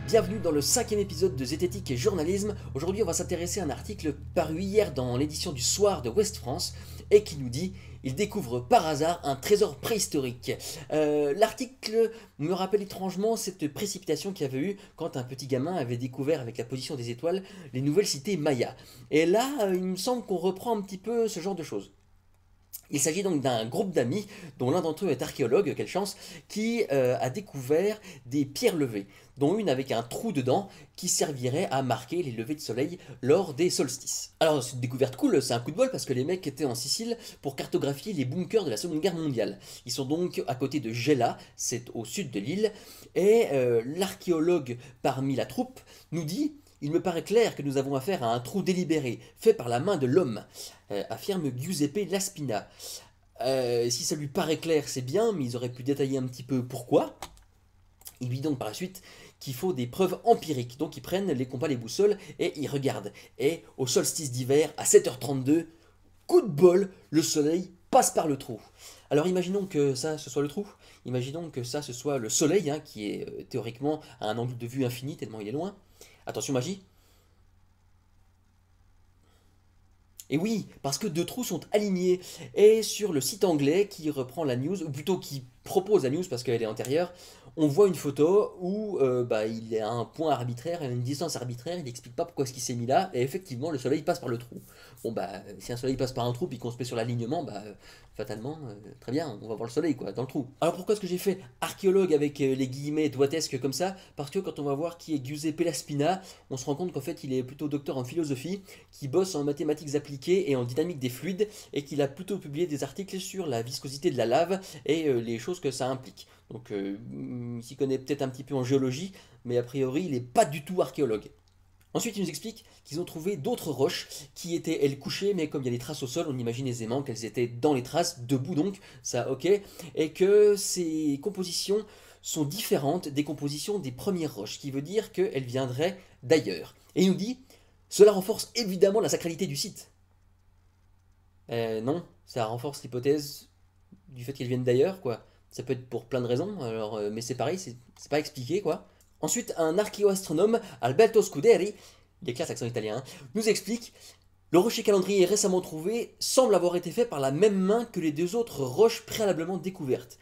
Bienvenue dans le 5e épisode de Zététique et Journalisme. Aujourd'hui on va s'intéresser à un article paru hier dans l'édition du Soir de Ouest France et qui nous dit « Il découvre par hasard un trésor préhistorique ». L'article me rappelle étrangement cette précipitation qu'il y avait eu quand un petit gamin avait découvert avec la position des étoiles les nouvelles cités mayas. Et là il me semble qu'on reprend un petit peu ce genre de choses. Il s'agit donc d'un groupe d'amis, dont l'un d'entre eux est archéologue, quelle chance, qui a découvert des pierres levées, dont une avec un trou dedans qui servirait à marquer les levées de soleil lors des solstices. Alors c'est une découverte cool, c'est un coup de bol parce que les mecs étaient en Sicile pour cartographier les bunkers de la Seconde Guerre mondiale. Ils sont donc à côté de Gela, c'est au sud de l'île, et l'archéologue parmi la troupe nous dit: il me paraît clair que nous avons affaire à un trou délibéré, fait par la main de l'homme, affirme Giuseppe Laspina. Si ça lui paraît clair, c'est bien, mais ils auraient pu détailler un petit peu pourquoi. Il lui dit donc par la suite qu'il faut des preuves empiriques. Donc ils prennent les compas, les boussoles, et ils regardent. Et au solstice d'hiver, à 7h32, coup de bol, le soleil passe par le trou. Alors imaginons que ça, ce soit le trou. Imaginons que ça, ce soit le soleil, hein, qui est théoriquement à un angle de vue infini, tellement il est loin. Attention magie. Et oui, parce que deux trous sont alignés. Et sur le site anglais qui reprend la news, ou plutôt qui propose la news parce qu'elle est antérieure, on voit une photo où il est à un point arbitraire, à une distance arbitraire, il n'explique pas pourquoi est-ce qu'il s'est mis là, et effectivement le soleil passe par le trou. Bon si un soleil passe par un trou puis qu'on se met sur l'alignement, fatalement, très bien, on va voir le soleil quoi, dans le trou. Alors pourquoi est-ce que j'ai fait archéologue avec les guillemets doitesques comme ça? Parce que quand on va voir qui est Giuseppe Laspina, on se rend compte qu'en fait il est plutôt docteur en philosophie, qui bosse en mathématiques appliquées et en dynamique des fluides, et qu'il a plutôt publié des articles sur la viscosité de la lave et les choses que ça implique. Donc il s'y connaît peut-être un petit peu en géologie, mais a priori il n'est pas du tout archéologue. Ensuite, il nous explique qu'ils ont trouvé d'autres roches qui étaient, elles, couchées, mais comme il y a des traces au sol, on imagine aisément qu'elles étaient dans les traces, debout donc, ça ok, et que ces compositions sont différentes des compositions des premières roches, ce qui veut dire qu'elles viendraient d'ailleurs. Et il nous dit, cela renforce évidemment la sacralité du site. Non, ça renforce l'hypothèse du fait qu'elles viennent d'ailleurs, quoi. Ça peut être pour plein de raisons, alors, mais c'est pareil, c'est pas expliqué, quoi. Ensuite, un archéoastronome, Alberto Scuderi, il est classe accent italien, nous explique: le rocher calendrier récemment trouvé semble avoir été fait par la même main que les deux autres roches préalablement découvertes.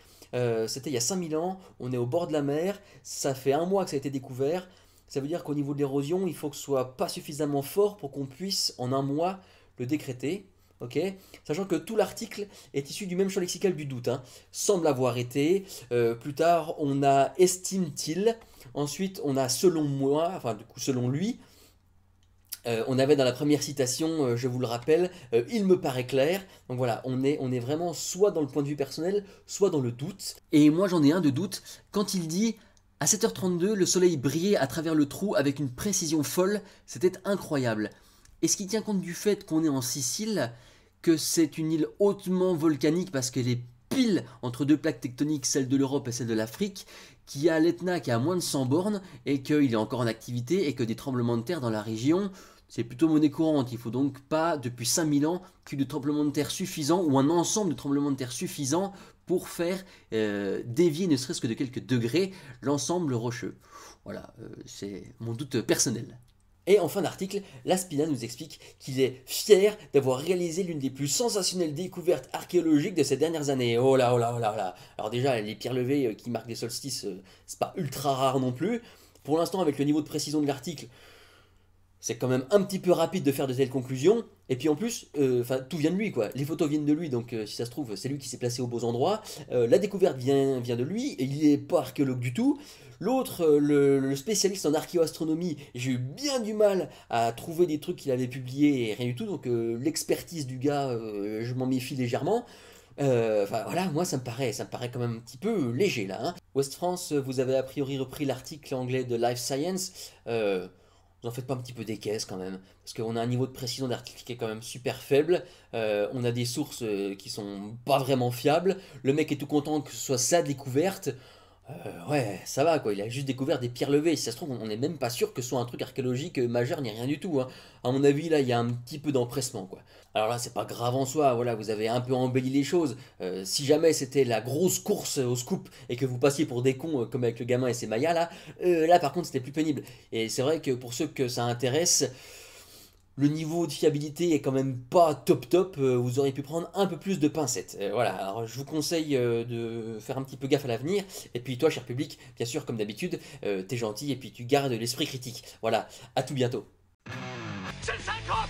C'était il y a 5000 ans, on est au bord de la mer, ça fait un mois que ça a été découvert. Ça veut dire qu'au niveau de l'érosion, il faut que ce soit pas suffisamment fort pour qu'on puisse, en un mois, le décréter. Ok, sachant que tout l'article est issu du même champ lexical du doute, hein. Semble avoir été, plus tard on a estime-t-il, ensuite on a selon moi, enfin du coup selon lui, on avait dans la première citation, je vous le rappelle, il me paraît clair. Donc voilà, on est vraiment soit dans le point de vue personnel, soit dans le doute. Et moi j'en ai un de doute quand il dit: à 7h32, le soleil brillait à travers le trou avec une précision folle, c'était incroyable. Est-ce qu'il tient compte du fait qu'on est en Sicile, que c'est une île hautement volcanique parce qu'elle est pile entre deux plaques tectoniques, celle de l'Europe et celle de l'Afrique, qu'il y a l'Etna qui a moins de 100 bornes et qu'il est encore en activité et que des tremblements de terre dans la région, c'est plutôt monnaie courante. Il faut donc pas, depuis 5000 ans, qu'il y ait de tremblements de terre suffisants ou un ensemble de tremblements de terre suffisants pour faire dévier ne serait-ce que de quelques degrés l'ensemble rocheux. Voilà, c'est mon doute personnel. Et en fin d'article, Laspina nous explique qu'il est fier d'avoir réalisé l'une des plus sensationnelles découvertes archéologiques de ces dernières années. Oh là, oh là, oh là, oh là. Alors déjà, les pierres levées qui marquent des solstices, c'est pas ultra rare non plus. Pour l'instant, avec le niveau de précision de l'article, c'est quand même un petit peu rapide de faire de telles conclusions. Et puis en plus, tout vient de lui, quoi. Les photos viennent de lui, donc si ça se trouve, c'est lui qui s'est placé aux beaux endroits. La découverte vient de lui, et il n'est pas archéologue du tout. L'autre, le spécialiste en archéoastronomie, j'ai eu bien du mal à trouver des trucs qu'il avait publiés et rien du tout. Donc l'expertise du gars, je m'en méfie légèrement. Voilà, moi ça me paraît quand même un petit peu léger là, hein. Ouest France, vous avez a priori repris l'article anglais de Life Science. Vous en faites pas un petit peu des caisses quand même, parce qu'on a un niveau de précision d'article qui est quand même super faible, on a des sources qui sont pas vraiment fiables, le mec est tout content que ce soit sa découverte. Ouais, ça va quoi, il a juste découvert des pierres levées. Si ça se trouve, on n'est même pas sûr que ce soit un truc archéologique majeur ni rien du tout, hein. À mon avis, là, il y a un petit peu d'empressement, quoi. Alors là, c'est pas grave en soi, voilà, vous avez un peu embelli les choses. Si jamais c'était la grosse course au scoop et que vous passiez pour des cons comme avec le gamin et ses Mayas, là par contre, c'était plus pénible. Et c'est vrai que pour ceux que ça intéresse, le niveau de fiabilité est quand même pas top top, vous auriez pu prendre un peu plus de pincettes. Voilà, alors je vous conseille de faire un petit peu gaffe à l'avenir. Et puis toi, cher public, bien sûr, comme d'habitude, t'es gentil et puis tu gardes l'esprit critique. Voilà, à tout bientôt. C'est le 50